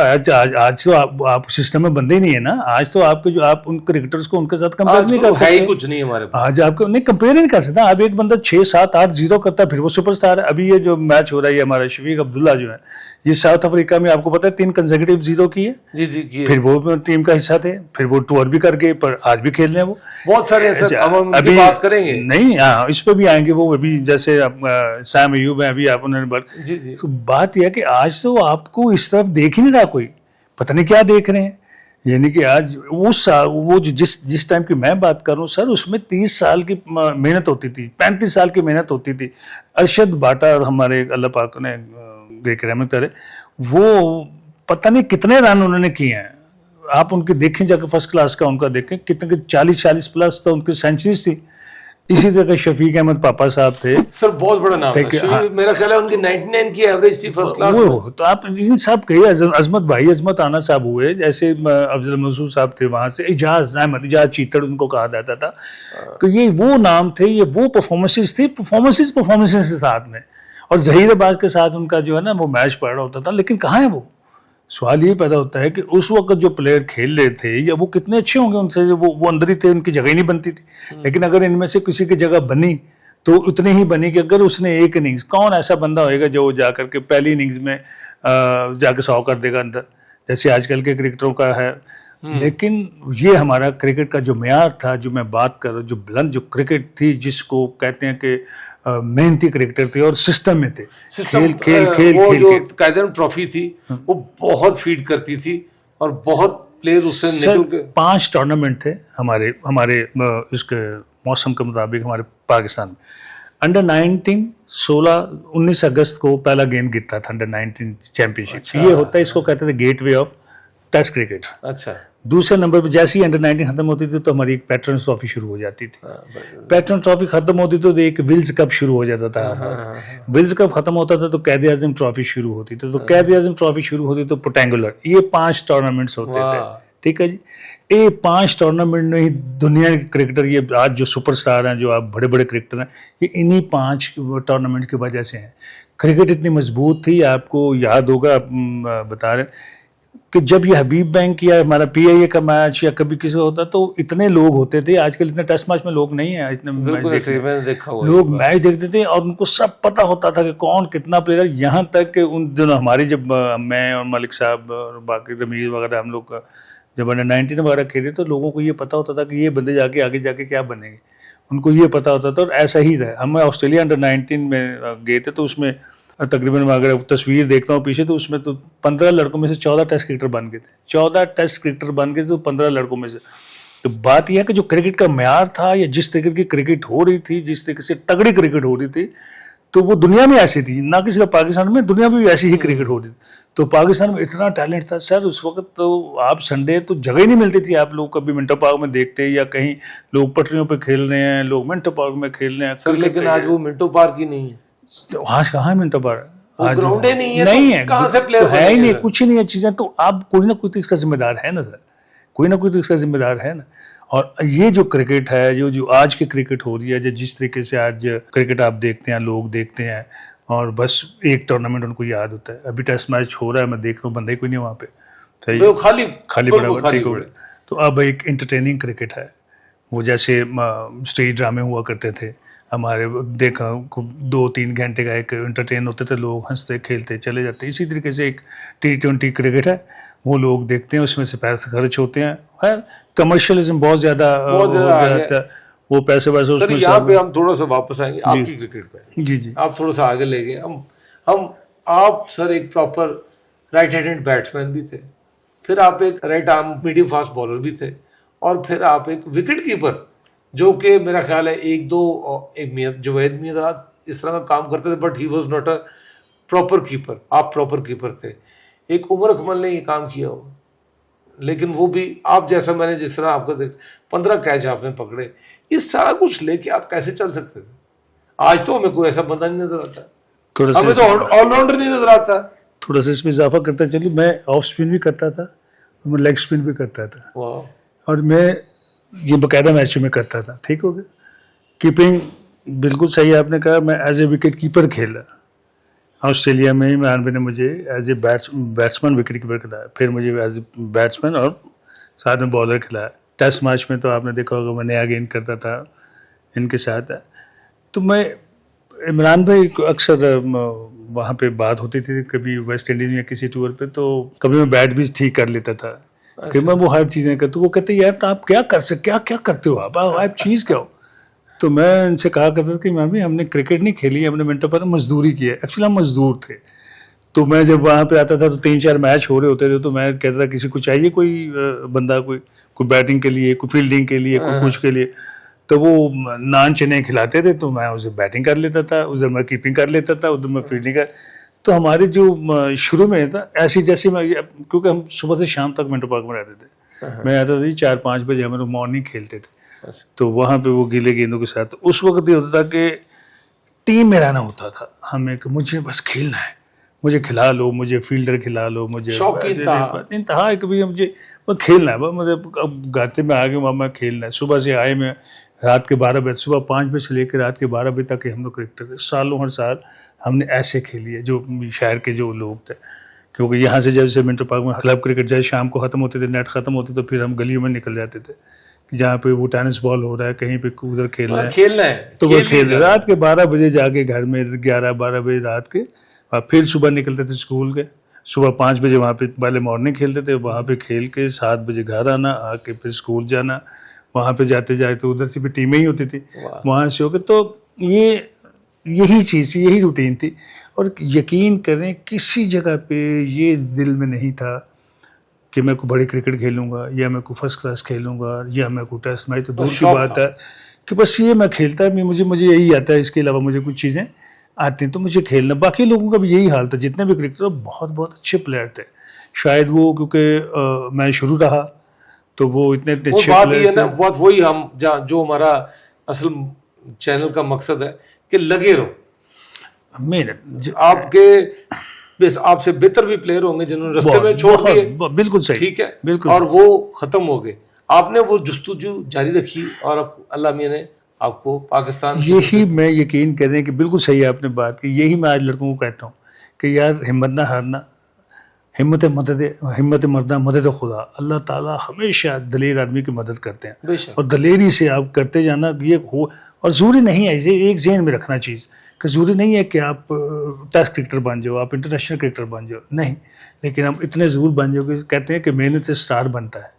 Speaker 3: आज तो आप सिस्टम में बंदे ही नहीं है ना। आज तो आपके जो आप उन क्रिकेटर्स को उनके साथ कंपेयर नहीं कर सकते,
Speaker 2: है ही कुछ नहीं हमारे पास।
Speaker 3: आज आपको नहीं कंपेयर नहीं कर सकता। अब एक बंदा 6-7-8-0 करता है, फिर वो सुपरस्टार है। अभी ये जो मैच हो रहा है, हमारा शफीक अब्दुल्ला जो है, ये साउथ अफ्रीका में आपको पता है 3 कंसेक्यूटिव 0 किए।
Speaker 2: जी जी किए।
Speaker 3: फिर वो टीम का हिस्सा थे, फिर वो टूर भी कर गए, पर आज भी खेल रहे हैं वो।
Speaker 2: बहुत सारे हैं, अभी बात करेंगे
Speaker 3: नहीं, हाँ इस पे भी आएंगे वो। अभी जैसे सैम अयूब है, अभी आप उन्होंने
Speaker 2: जी जी।
Speaker 3: तो बात यह है कि आज तो आपको इस तरफ देख ही नहीं रहा कोई, पता नहीं क्या देख रहे हैं। यानी कि आज वो जिस टाइम की मैं बात कर रहा हूँ सर, उसमें 30 साल की मेहनत होती थी, 35 साल की मेहनत होती थी। अरशद बाटा और हमारे अल्लाह पाक ने रहमत करे, वो पता नहीं कितने रन उन्होंने किए हैं। आप उनके देखें जाकर, फर्स्ट क्लास का उनका देखें, कितने 40-40 प्लस तो उनकी सेंचुरीज थी। इसी तरह शफीक अहमद पापा साहब थे।
Speaker 2: सर बहुत बड़ा नाम
Speaker 3: ठीक
Speaker 2: है।
Speaker 3: है, हाँ।
Speaker 2: मेरा ख्याल है उनकी 99 की एवरेज थी फर्स्ट क्लास में।
Speaker 3: वो तो आप इन सब कहिए, अजमत भाई, अजमत आना साहब हुए, जैसे अफजल मंसूर साहब थे वहां से, इजाज अहमद, इजाज चीतड़ उनको कहा जाता था। तो ये वो नाम थे, ये वो परफॉर्मेंसेस थी, परफॉर्मेंसेस के साथ में। और जहीराबाद के साथ उनका जो है ना वो मैच पड़ रहा होता था, लेकिन कहाँ है वो? सवाल ये पैदा होता है कि उस वक्त जो प्लेयर खेल रहे थे या वो कितने अच्छे होंगे उनसे, वो अंदर ही थे, उनकी जगह ही नहीं बनती थी। लेकिन अगर इनमें से किसी की जगह बनी तो उतनी ही बनी कि अगर उसने एक इनिंग्स, कौन ऐसा बंदा होएगा जो जाकर के पहली इनिंग्स में जाके 100 कर देगा अंदर, जैसे आजकल के क्रिकेटरों का है। लेकिन ये हमारा क्रिकेट का जो म्यार था, जो मैं बात कर रहा हूँ, जो बुलंद जो क्रिकेट थी, जिसको कहते हैं कि मेहनती क्रिकेटर थे और सिस्टम में थे, खेल खेल खेल
Speaker 2: वो
Speaker 3: खेल
Speaker 2: जो
Speaker 3: खेल।
Speaker 2: कायदे ट्रॉफी थी वो बहुत फीड करती थी और बहुत प्लेयर उससे
Speaker 3: सर,
Speaker 2: निकल के
Speaker 3: 5 टूर्नामेंट थे हमारे हमारे इसके मौसम के मुताबिक हमारे पाकिस्तान में। अंडर 19 19 अगस्त को पहला गेम गिरता था अंडर 19 चैंपियनशिप।
Speaker 2: अच्छा।
Speaker 3: ये होता है, इसको कहते थे गेटवे ऑफ टेस्ट क्रिकेट।
Speaker 2: अच्छा।
Speaker 3: दूसरे नंबर पे जैसे ही अंडर 19 खत्म होती थी तो हमारी एक पैटर्न ट्रॉफी शुरू हो जाती थी।
Speaker 2: हाँ,
Speaker 3: पैटर्न ट्रॉफी खत्म होती तो एक विल्स कप शुरू हो जाता था। विल्स कप खत्म होता था तो कैद आजम ट्रॉफी शुरू होती थी, तो कैद आजम ट्रॉफी शुरू होती तो पोटेंगुलर। ये 5 टूर्नामेंट्स होते थे,
Speaker 2: वाह।
Speaker 3: ठीक है जी। ये 5 टूर्नामेंट में ही दुनिया के क्रिकेटर, ये आज जो सुपरस्टार हैं, जो आप बड़े बड़े क्रिकेटर हैं, ये इन्हीं 5 टूर्नामेंट की वजह से हैं। क्रिकेट इतनी मजबूत थी, आपको याद होगा, आप बता रहे कि जब ये हबीब बैंक या हमारा PIA का मैच या कभी किसी का होता तो इतने लोग होते थे। आजकल इतने टेस्ट मैच में लोग नहीं है, इतने मैच
Speaker 2: बिल्कुल ऐसे ही
Speaker 3: देखते,
Speaker 2: मैंने देखा हुआ है।
Speaker 3: लोग मैच देखते थे और उनको सब पता होता था कि कौन कितना प्लेयर। यहाँ तक कि उन दिनों हमारी जब मैं और मलिक साहब और बाकी रमीज वगैरह हम लोग जब अंडर 19 वगैरह खेले तो लोगों को ये पता होता था कि ये बंदे जाके आगे जाके क्या बनेंगे, उनको ये पता होता था। और ऐसा ही था, हम ऑस्ट्रेलिया अंडर 19 में गए थे तो उसमें तकरीबन मैं अगर तस्वीर देखता हूँ पीछे तो उसमें तो 15 लड़कों में से 14 टेस्ट क्रिकेटर बन गए थे। 14 टेस्ट क्रिकेटर बन गए थे तो 15 लड़कों में से। तो बात यह है कि जो क्रिकेट का म्यार था या जिस तरीके की क्रिकेट हो रही थी, जिस तरीके से तगड़ी क्रिकेट हो रही थी, तो वो दुनिया में ऐसी थी, ना कि सिर्फ पाकिस्तान में, दुनिया में भी ऐसी ही क्रिकेट हो रही थी। तो पाकिस्तान में इतना टैलेंट था सर उस वक्त, तो आप संडे तो जगह ही नहीं मिलती थी। आप लोग कभी मिंटो पार्क में देखते या कहीं लोग पटरियों पे खेल रहे हैं, लोग मिंटो पार्क में खेल रहे हैं
Speaker 2: सर, लेकिन आज वो मिंटो पार्क ही नहीं है।
Speaker 3: आज कहाँ है मिंटो पार्क? आज
Speaker 2: ग्राउंड ही नहीं है,
Speaker 3: नहीं
Speaker 2: तो
Speaker 3: है,
Speaker 2: कहाँ से प्लेयर
Speaker 3: है ही नहीं,
Speaker 2: बनेंगे?
Speaker 3: कुछ ही नहीं है चीजें। तो आप कोई ना कोई तो इसका जिम्मेदार है ना सर, कोई ना कोई तो इसका जिम्मेदार है ना। और ये जो क्रिकेट है, जो आज की क्रिकेट हो रही है, जो जिस तरीके से आज क्रिकेट आप देखते हैं, लोग देखते हैं और बस एक टूर्नामेंट उनको याद होता है। अभी टेस्ट मैच हो रहा है, मैं देख रहा हूँ, बंदे कोई नहीं वहाँ पे, सही खाली पड़ा हुआ, ठीक हो गया। तो अब एक एंटरटेनिंग क्रिकेट है, वो जैसे स्टेज ड्रामे हुआ करते थे हमारे, देखा 2-3 घंटे का एक एंटरटेन होते थे, लोग हंसते खेलते चले जाते। इसी तरीके से एक T20 क्रिकेट है, वो लोग देखते हैं, उसमें से पैसे खर्च होते हैं। खैर कमर्शियलिज्म बहुत ज्यादा हो जाता है, वो पैसे वैसे उसमें।
Speaker 2: यहाँ पे हम थोड़ा सा वापस आएंगे आपकी क्रिकेट पे।
Speaker 3: जी जी,
Speaker 2: आप थोड़ा सा आगे ले गए। हम आप सर एक प्रॉपर राइट हैंडेड बैट्समैन भी थे, फिर आप एक right arm medium fast bowler भी थे, और फिर आप एक विकेट कीपर, जो कि मेरा ख्याल है एक जुवैद मियादाद इस तरह का काम करते थे, but he was not a proper keeper. आप प्रॉपर कीपर थे। एक उमर अकमल ने ये काम किया हो, लेकिन वो भी आप जैसा, मैंने जिस तरह आपको 15 कैच आपने पकड़े, ये सारा कुछ लेके आप कैसे चल सकते थे? आज तो हमें कोई ऐसा बंदा नहीं नजर आता, हमें तो ऑलराउंडर नहीं नजर आता।
Speaker 3: थोड़ा सा इसमें इजाफा करता चलिए, मैं ऑफ स्पिन भी करता था, मैं लेग स्पिन भी करता था, और मैं ये बाकायदा मैचों में करता था, ठीक हो गया। कीपिंग बिल्कुल सही आपने कहा, मैं एज ए विकेट कीपर खेला ऑस्ट्रेलिया में। इमरान भाई ने मुझे as a batsman wicket keeper खिलाया, फिर मुझे एज ए बैट्समैन और साथ में बॉलर खिलाया। टेस्ट मैच में तो आपने देखा होगा मैं नया गेंद करता था इनके साथ। तो मैं इमरान भाई अक्सर वहाँ पे बात होती थी, कभी वेस्ट इंडीज में किसी टूर पे, तो कभी मैं बैट भी ठीक कर लेता था कि मैं वो हर चीज़ें करता। वो कहते यार तो आप क्या करते हो, आप चीज़ क्या हो? तो मैं इनसे कहा करता था कि मैम हमने क्रिकेट नहीं खेली, हमने मिनटों पर मजदूरी की है। एक्चुअली हम मजदूर थे। तो मैं जब वहाँ पे आता था तो 3-4 मैच हो रहे होते थे, तो मैं कहता था किसी को चाहिए कोई बंदा, कोई बैटिंग के लिए, कोई फील्डिंग के लिए, कोई कुछ के लिए। तो वो नान चने खिलाते थे, तो मैं उसे बैटिंग कर लेता था, उधर मैं कीपिंग कर लेता था, उधर मैं फील्डिंग कर। तो हमारे जो शुरू में था ऐसी जैसे मैं, क्योंकि हम सुबह से शाम तक मिंटो पार्क में रहते थे, मैं आता था 4-5 बजे हम लोग मॉर्निंग खेलते थे।
Speaker 2: अच्छा।
Speaker 3: तो वहाँ पे वो गीले गेंदों के साथ उस वक्त ये होता था कि टीम में रहना होता था हमें कि मुझे बस खेलना है, मुझे खिला लो, मुझे फील्डर खिला लो, मुझे
Speaker 2: शौक की इंतहा।
Speaker 3: इंतहा है कि भैया मुझे बस खेलना है, बस मुझे अब गाते में आ गए मामा खेलना है। सुबह से आए मैं रात के 12 बजे, सुबह 5 बजे से लेकर रात के 12 बजे तक हम लोग क्रिकेटर थे। सालों हर साल हमने ऐसे खेली है, जो शहर के जो लोग थे, क्योंकि यहाँ से जैसे मिंटो पार्क में क्लब क्रिकेट जैसे शाम को ख़त्म होते थे, नेट ख़त्म होते तो फिर हम गलियों में निकल जाते थे कि जहाँ पे वो टेनिस बॉल हो रहा है, कहीं पे उधर खेलना है,
Speaker 2: खेलना है,
Speaker 3: तो वो
Speaker 2: खेल
Speaker 3: खेल
Speaker 2: लिया।
Speaker 3: रात के 12 बजे जाके घर में 11-12 बजे रात के, और फिर सुबह निकलते थे स्कूल के, सुबह 5 बजे वहाँ पे पहले मॉर्निंग खेलते थे, वहाँ पे खेल के 7 बजे घर आना, आके फिर स्कूल जाना, वहाँ पे जाते जाए तो उधर से भी टीमें ही होती थी,
Speaker 2: वाह।
Speaker 3: वहाँ से होकर। तो यही चीज़, यही रूटीन थी। और यकीन करें किसी जगह पे ये दिल में नहीं था कि मैं को बड़े क्रिकेट खेलूंगा या मैं को फर्स्ट क्लास खेलूंगा या मैं को टेस्ट मैच, तो दूर की
Speaker 2: शौक
Speaker 3: बात
Speaker 2: था।
Speaker 3: है कि बस ये मैं खेलता है, मुझे यही आता है, इसके अलावा मुझे कुछ चीज़ें आती हैं तो मुझे खेलना। बाकी लोगों का भी यही हाल था, जितने भी क्रिकेटर बहुत बहुत अच्छे प्लेयर थे, शायद वो क्योंकि मैं शुरू रहा तो वो इतने इतने
Speaker 2: वो
Speaker 3: अच्छे
Speaker 2: बात ये है
Speaker 3: प्लेयर
Speaker 2: ना,
Speaker 3: थे।
Speaker 2: बात वही हम जो हमारा असल चैनल का मकसद है कि लगे रहो। आपके बस आपसे बेहतर भी प्लेयर होंगे जिन्होंने रास्ते में छोड़ दिए,
Speaker 3: बिल्कुल सही,
Speaker 2: ठीक है,
Speaker 3: बिल्कुल
Speaker 2: और वो खत्म हो गए। आपने वो जुस्तजू जारी रखी और अब अल्लाह मियां ने आपको पाकिस्तान की
Speaker 3: यही मैं यकीन करें कि बिल्कुल सही आपने बात की, यही मैं आज लड़कों को कहता हूँ कि यार हिम्मत ना हारना, हिम्मत मरना मदद खुदा, अल्लाह ताला हमेशा दलेर आदमी की मदद करते हैं,
Speaker 2: बेशक।
Speaker 3: और दलेरी से आप करते जाना ये हो। और ज़रूरी नहीं है, ये एक जहन में रखना चीज़ कि ज़रूरी नहीं है कि आप टेस्ट क्रिकेटर बन जाओ, आप इंटरनेशनल क्रिकेटर बन जाओ, नहीं, लेकिन हम इतने ज़रूर बन जाओ कि कहते हैं कि मेहनत से स्टार बनता है,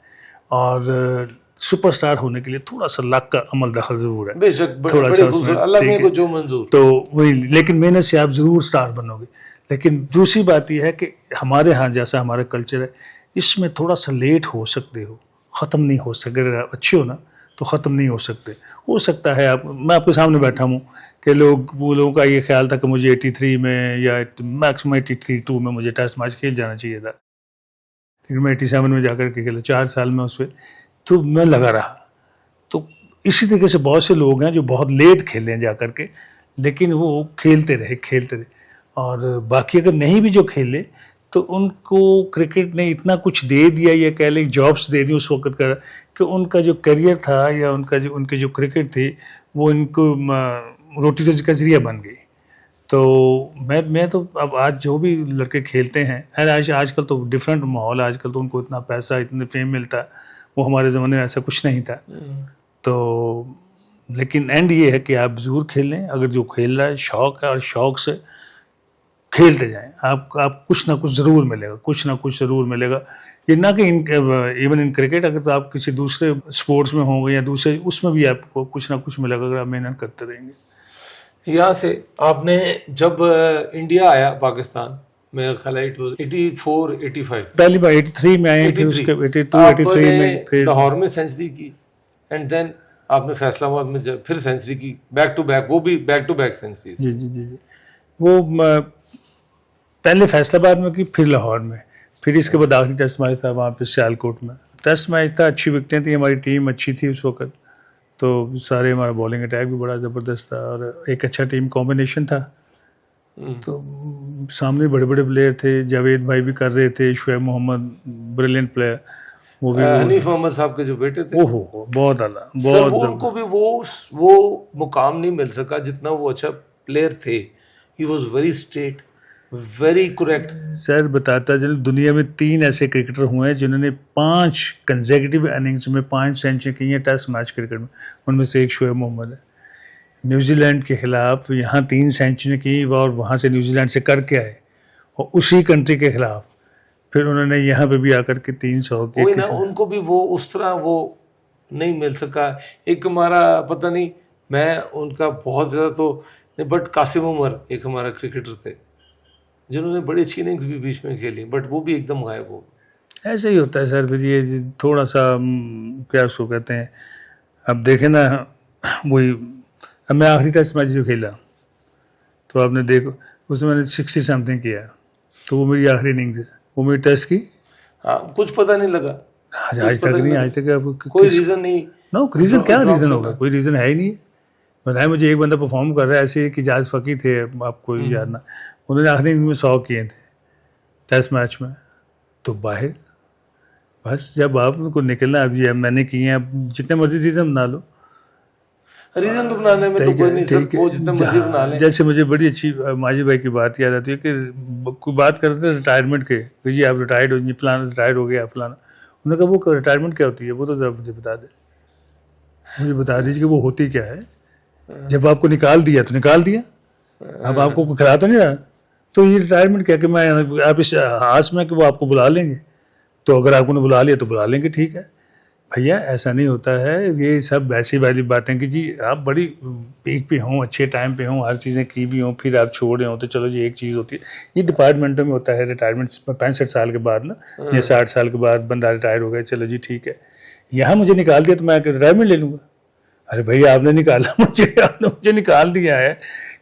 Speaker 3: और सुपरस्टार होने के लिए थोड़ा सा लक का अमल दखल ज़रूर है,
Speaker 2: बेशक,
Speaker 3: थोड़ा
Speaker 2: बड़े
Speaker 3: सा
Speaker 2: खूबसूरत,
Speaker 3: उसमें,
Speaker 2: अल्लाह
Speaker 3: ठीक
Speaker 2: मियां
Speaker 3: है।
Speaker 2: को जो मंजूर।
Speaker 3: तो वही, लेकिन मेहनत से आप ज़रूर स्टार बनोगे। लेकिन दूसरी बात यह है कि हमारे यहाँ जैसा हमारा कल्चर है, इसमें थोड़ा सा लेट हो सकते हो, ख़त्म नहीं हो सकते। अगर आप अच्छे हो ना तो ख़त्म नहीं हो सकते। हो सकता है आप, मैं आपके सामने बैठा हूँ कि वो लोगों का ये ख्याल था कि मुझे 83 में या मैक्सिमम 83-2 में मुझे टेस्ट मैच खेल जाना चाहिए था, लेकिन मैं 87 में जाकर के खेला 4 साल में, उस पर तो मैं लगा रहा। तो इसी तरीके से बहुत से लोग हैं जो बहुत लेट खेले हैं जा कर के, लेकिन वो खेलते रहे। और बाकी अगर नहीं भी जो खेले तो उनको क्रिकेट ने इतना कुछ दे दिया, या कह लें जॉब्स दे दी उस वक्त का, कि उनका जो करियर था या उनके जो क्रिकेट थी वो इनको रोटी रोजी का जरिया बन गई। तो मैं तो अब आज जो भी लड़के खेलते हैं, आजकल तो डिफरेंट माहौल है, आजकल तो उनको इतना पैसा, इतने फेम मिलता है, वो हमारे ज़माने में ऐसा कुछ नहीं था। तो लेकिन एंड ये है कि आप ज़रूर खेलें, अगर जो खेल रहा है शौक़ है, और शौक़ से खेलते जाएं, आप कुछ ना कुछ ज़रूर मिलेगा, कुछ ना कुछ ज़रूर मिलेगा। ये ना कि इवन इन क्रिकेट, अगर तो आप किसी दूसरे स्पोर्ट्स में होंगे या दूसरे उसमें भी आपको कुछ ना कुछ मिलेगा, अगर आप मेहनत करते रहेंगे।
Speaker 2: यहाँ से आपने जब इंडिया आया पाकिस्तान, मेरा ख्याल है 84-85
Speaker 3: पहली बार 83 में आए, फिर उसके 82-83 में फिर
Speaker 2: लाहौर में सेंचुरी की, एंड देन आपने फैसलाबाद में फिर सेंचुरी की, बैक टू बैक, वो भी बैक टू बैक सेंचुरी।
Speaker 3: जी। वो पहले फैसलाबाद में की, फिर लाहौर में, फिर इसके बाद आखिरी टेस्ट मैच था वहाँ पे सियालकोट में। टेस्ट मैच था, अच्छी विकेटें थी, हमारी टीम अच्छी थी उस वक्त, तो सारे हमारा बॉलिंग अटैक भी बड़ा ज़बरदस्त था और एक अच्छा टीम कॉम्बिनेशन था। तो सामने बड़े बड़े प्लेयर थे, जावेद भाई भी कर रहे थे, शुएब मोहम्मद ब्रिलियंट प्लेयर, वो भी
Speaker 2: हनीफ मोहम्मद साहब के जो बेटे थे,
Speaker 3: ओहो बहुत आला,
Speaker 2: सर वो उनको भी वो मुकाम नहीं मिल सका जितना वो अच्छा प्लेयर थे। He was very straight, very correct.
Speaker 3: Sir बताता चलो, दुनिया में 3 ऐसे क्रिकेटर हुए हैं जिन्होंने 5 कंसेक्यूटिव इनिंग्स में 5 सेंचुरी की हैं टेस्ट मैच क्रिकेट में, उनमें से एक शुएब मोहम्मद है। न्यूजीलैंड के खिलाफ यहाँ 3 सेंचुरी की, और वहाँ से न्यूजीलैंड से करके आए, और उसी कंट्री के खिलाफ फिर उन्होंने यहाँ पे भी आकर के 300 के,
Speaker 2: वही ना, उनको भी वो उस तरह वो नहीं मिल सका। एक हमारा पता नहीं, मैं उनका बहुत ज़्यादा तो नहीं, बट कासिम उमर एक हमारा क्रिकेटर थे जिन्होंने बड़ी अच्छी इनिंग्स भी बीच में खेली, बट वो भी एकदम गायब हो।
Speaker 3: ऐसे ही होता है सर, फिर ये थोड़ा सा क्या उसको कहते हैं, अब देखें ना, वही अब मैं आखिरी टेस्ट मैच जो खेला तो आपने देखो उसमें मैंने 60 समथिंग किया, तो वो मेरी आखिरी इनिंग्स है, वो मेरी टेस्ट की।
Speaker 2: हाँ, कुछ पता नहीं लगा,
Speaker 3: आज तक नहीं, आज तक आपको
Speaker 2: कोई रीजन नहीं।
Speaker 3: नो रीजन, क्या
Speaker 2: ड्रॉप
Speaker 3: रीजन होगा,
Speaker 2: करना।
Speaker 3: कोई रीजन है ही नहीं। बताए मुझे, एक बंदा परफॉर्म कर रहा है ऐसे कि जाज फकी थे, आपको याद ना, उन्होंने आखिरी इनिंग में 100 किए थे टेस्ट मैच में, तो बाहर बस जब आपको निकलना है, अभी मैंने किए हैं, अब जितने मर्जी सीजन बना लो,
Speaker 2: रीजन तो बनाने में तो कोई नहीं सर, वो जितना मर्जी बना लें।
Speaker 3: जैसे मुझे बड़ी अच्छी माजी भाई की बात याद आती है कि कोई बात कर रहे थे रिटायरमेंट के, कि जी आप रिटायर्ड हो, ये फलाना रिटायर्ड हो गया फलाना, उन्होंने कहा वो रिटायरमेंट क्या होती है, वो तो जरा मुझे बता दे, मुझे बता दीजिए कि वो होती क्या है। जब आपको निकाल दिया तो निकाल दिया, अब आपको कोई खिला तो नहीं रहा, तो ये रिटायरमेंट क्या कि मैं, आप इस आस में कि वो आपको बुला लेंगे, तो अगर आपको ने बुला लिया तो बुला लेंगे, ठीक है भैया, ऐसा नहीं होता है। ये सब ऐसी वाली बातें कि जी आप बड़ी पीक पे हों, अच्छे टाइम पे हों, हर चीज़ें की भी हों, फिर आप छोड़े हों, तो चलो जी एक चीज़ होती है, ये डिपार्टमेंटों में होता है रिटायरमेंट 65 साल के बाद ना, या 60 साल के बाद बंदा रिटायर हो गया, चलो जी ठीक है। यहाँ मुझे निकाल दिया तो मैं रिटायरमेंट ले लूँगा, अरे भैया आपने निकाला मुझे, आपने मुझे निकाल दिया है,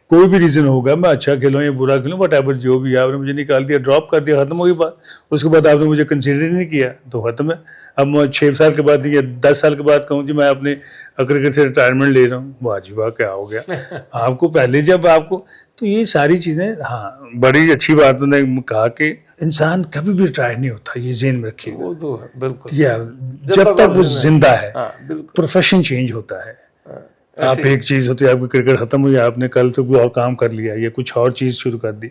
Speaker 3: कोई भी रीज़न होगा, मैं अच्छा खेलूँ या बुरा खेलूँ, वट एवर जो भी है, आपने मुझे निकाल दिया, ड्रॉप कर दिया, खत्म हो गई बात। उसके बाद आपने मुझे कंसिडर नहीं किया तो खत्म है। अब मैं 6 साल के बाद या 10 साल के बाद कहूँ कि मैं अपने क्रिकेट से रिटायरमेंट ले रहा हूँ, वाह जी वाह क्या हो गया। आपको पहले जब आपको, तो ये सारी चीज़ें, हाँ बड़ी अच्छी बात उन्होंने कहा कि इंसान कभी भी रिटायर नहीं होता, ये ज़हन में रखिएगा,
Speaker 2: वो तो है बिल्कुल,
Speaker 3: या जब तक वो जिंदा है।
Speaker 2: हाँ बिल्कुल,
Speaker 3: प्रोफेशन चेंज होता है, आप
Speaker 2: ऐसे
Speaker 3: एक चीज़ होती है, आपकी क्रिकेट खत्म हुई, आपने कल तो कोई और काम कर लिया या कुछ और चीज़ शुरू कर दी,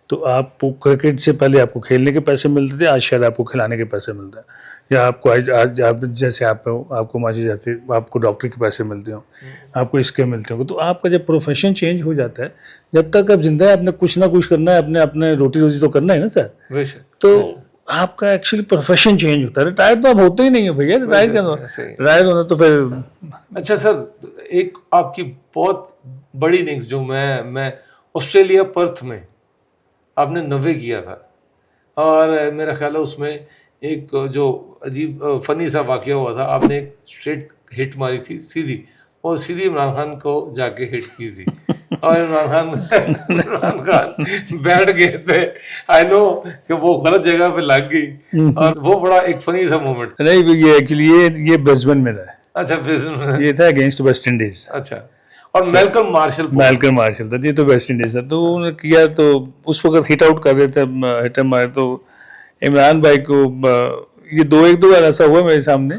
Speaker 3: तो आपको क्रिकेट से पहले आपको खेलने के पैसे मिलते थे, आज शायद आपको खिलाने के पैसे मिलते हैं, या आपको आज आप जैसे आप हो, आपको माजी जैसे आपको डॉक्टर के पैसे मिलते हो, आपको इसके मिलते हो, तो आपका जब प्रोफेशन चेंज हो जाता है, जब तक आप जिंदा है, आपने कुछ ना कुछ करना है, अपने अपने रोटी रोजी तो करना है ना सर,
Speaker 2: बेशक।
Speaker 3: तो आपका एक्चुअली प्रोफेशन चेंज होता है। रिटायर तो आप होते ही नहीं है भैया, रिटायर क्या होना,
Speaker 2: ऐसे ही।
Speaker 3: रिटायर होना तो फिर।
Speaker 2: अच्छा सर, एक आपकी बहुत बड़ी इनिंग्स जो मैं ऑस्ट्रेलिया पर्थ में आपने 90 किया था, और मेरा ख्याल है उसमें एक जो अजीब फनी सा वाकया हुआ था, आपने एक स्ट्रेट हिट मारी थी सीधी, और सीधी इमरान खान को जाके हिट की थी, और इमरान खान बैठ गए थे। आई नो कि वो गलत जगह पे लग गई, और वो बड़ा एक फनी सा मोमेंट।
Speaker 3: नहीं ये एक्चुअली ये ब्रिस्बेन में था,
Speaker 2: अच्छा प्रेसिडेंट,
Speaker 3: ये था अगेंस्ट वेस्ट इंडीज।
Speaker 2: अच्छा, और मेलकम मार्शल था, ये तो वेस्ट इंडीज था, तो उन्होंने किया, तो उस वक्त हिट आउट कर रहे थे, हिटर मारे, तो इमरान भाई को ये 2-1 बार ऐसा हुआ मेरे सामने,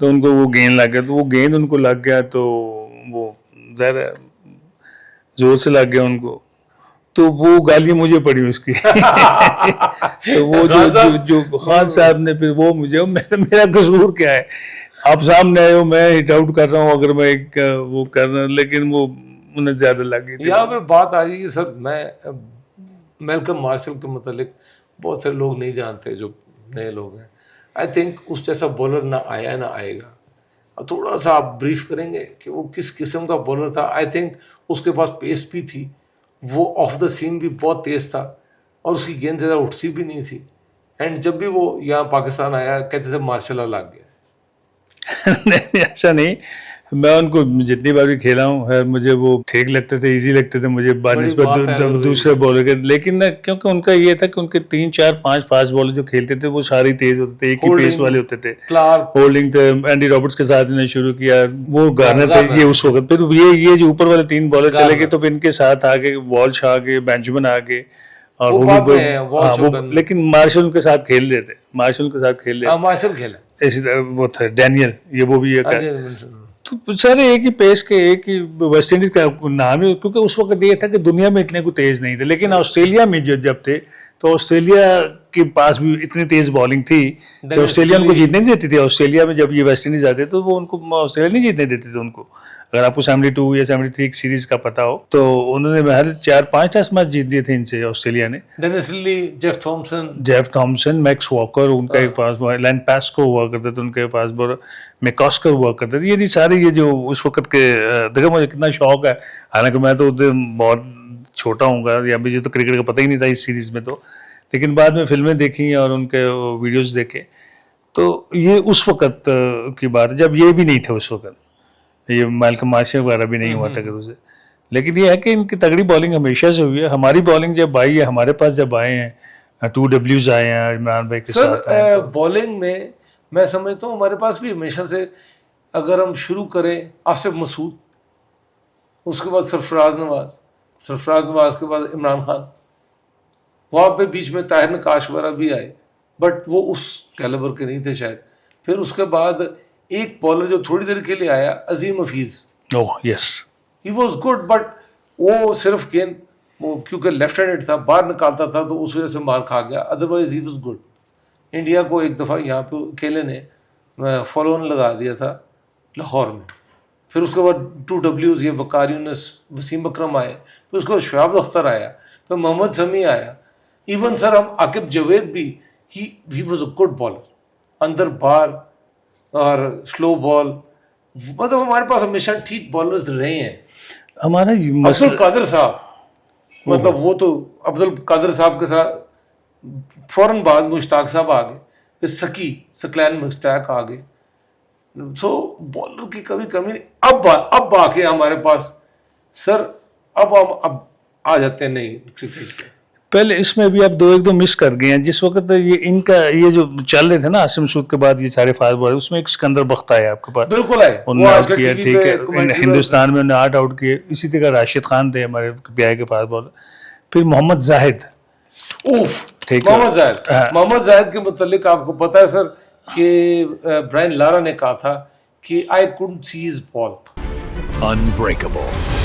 Speaker 2: तो उनको वो गेंद लग गया, तो वो गेंद उनको लग गया, तो वो ज़रा जोर से लग गया उनको, तो वो गाली मुझे पड़ी उसकी। तो वो जो खान साहब ने फिर वो मुझे, मेरा कसूर क्या है, आप सामने आए हो, मैं हिट आउट कर रहा हूँ, अगर मैं एक वो कर रहा हूँ, लेकिन वो उन्हें ज्यादा लगी। यहाँ पे बात आ रही है सर, मैं मेलकम मार्शल के मतलब बहुत सारे लोग नहीं जानते, जो नए लोग हैं। आई थिंक उस जैसा बॉलर ना आया ना आएगा। अब थोड़ा सा आप ब्रीफ करेंगे कि वो किस किस्म का बॉलर था। आई थिंक उसके पास पेस भी थी, वो ऑफ द सीम भी बहुत तेज था, और उसकी गेंद ज़्यादा उठती भी नहीं थी। एंड जब भी वो यहाँ पाकिस्तान आया, कहते थे मार्शल लग गया। नहीं ऐसा नहीं, मैं उनको जितनी बार भी खेला हूँ, खैर मुझे वो ठीक लगते थे, इजी लगते थे मुझे बानिस्बत दूसरे बॉलर के, लेकिन ना क्योंकि उनका ये था कि उनके 3 4 5 फास्ट बॉलर जो खेलते थे वो सारे तेज होते थे, एक ही पेस वाले होते थे। होल्डिंग थे, एंडी रॉबर्ट्स के साथ इन्हें शुरू किया, वो गार्नर थे ये उस वक्त। फिर ये जो ऊपर वाले 3 बॉलर चले गए, तो फिर इनके साथ आगे वॉल्श आ गए, बेंचमैन आ गए, और वो लेकिन मार्शल उनके साथ खेल रहे थे, मार्शल खेला इसी वो था डैनियल, ये वो भी एक, तो सारे एक ही पेस के, एक ही वेस्ट इंडीज का नाम है, क्योंकि उस वक्त ये था कि दुनिया में इतने को तेज नहीं थे, लेकिन ऑस्ट्रेलिया में जब थे, तो ऑस्ट्रेलिया के पास भी इतनी तेज बॉलिंग थी कि ऑस्ट्रेलिया उनको जीतने नहीं देती थी। ऑस्ट्रेलिया में जब ये वेस्ट इंडीज आते तो वो उनको ऑस्ट्रेलिया नहीं जीतने देते थे उनको। अगर आपको 72 या 73 सीरीज का पता हो, तो उन्होंने हर 4-5 टेस्ट मैच जीत दिए थे इनसे ऑस्ट्रेलिया ने। Dennis Lillee, Jeff Thomson, Max Walker, उनका एक पास बॉलर, लैन पास्को हुआ करते थे उनके पास, बॉलर मैकॉस्कर हुआ करते थे। ये सारे ये जो उस वक्त के, देखो मुझे कितना शौक है, हालांकि मैं तो बहुत छोटा हूँ या मुझे तो क्रिकेट का पता ही नहीं था इस सीरीज में, तो लेकिन बाद में फिल्में देखी और उनके वीडियोस देखे, तो ये उस वक्त की बात है जब ये भी नहीं थे उस वक्त, ये मेलकम मार्शल वगैरह भी नहीं हुआ था उसे। लेकिन ये है कि इनकी तगड़ी बॉलिंग हमेशा से हुई है। हमारी बॉलिंग जब आई है, हमारे पास जब आए हैं 2 Ws आए हैं इमरान भाई के साथ, बॉलिंग में मैं समझता हूँ हमारे पास भी हमेशा से, अगर हम शुरू करें आसिफ मसूद, उसके बाद सरफराज नवाज के बाद इमरान खान, वहाँ पे बीच में ताहिर नकाश वगैरह भी आए, बट वो उस कैलिबर के नहीं थे शायद। फिर उसके बाद एक बॉलर जो थोड़ी देर के लिए आया, Azeem Hafeez.
Speaker 3: Oh yes,
Speaker 2: he was good, but वो सिर्फ गेंद वो क्योंकि लेफ्ट हैंडेड था, बाहर निकालता था तो उस वजह से मार खा गया, otherwise he was good. India को एक दफ़ा यहाँ पे अकेले ने फॉलो ऑन लगा दिया था लाहौर में। फिर उसके बाद 2 Ws, ये वकार यूनिस, वसीम अकरम आए, फिर उसके बाद शहाब अख्तर आया, फिर मोहम्मद शमी आया। इवन सर हम आकिब जावेद भी, he was a good bowler, अंदर बार और स्लो बॉल, मतलब हमारे पास हमेशा ठीक बॉलर्स रहे हैं।
Speaker 3: हमारा
Speaker 2: अब्दुल कादिर साहब, मतलब वो तो अब्दुल कादिर साहब के साथ फौरन बाद मुश्ताक साहब आ गए, फिर सकलैन मुश्ताक आ गए। सो बॉलर की कभी कमी नहीं। अब आके हमारे पास सर, अब हम अब आ जाते हैं नहीं क्रिकेट पे।
Speaker 3: पहले इसमें भी आप एक दो मिस कर गए हैं। जिस वक्त ये इनका ये जो चल रहे थे ना आसिम मसूद के बाद ये सारे फास्ट बॉलर, उसमें एक सिकंदर बख्त आया आपके पास,
Speaker 2: बिल्कुल आए,
Speaker 3: उन्होंने आउट किया, ठीक है, हिंदुस्तान में उन्होंने 8 आउट किए। इसी तरह राशिद खान थे हमारे पीआई के फास्ट बॉलर, फिर मोहम्मद जाहिद।
Speaker 2: मोहम्मद जाहिद के मुतालिक आपको पता है सर कि ब्रायन लारा ने कहा था कि I couldn't see his ball.
Speaker 1: Unbreakable.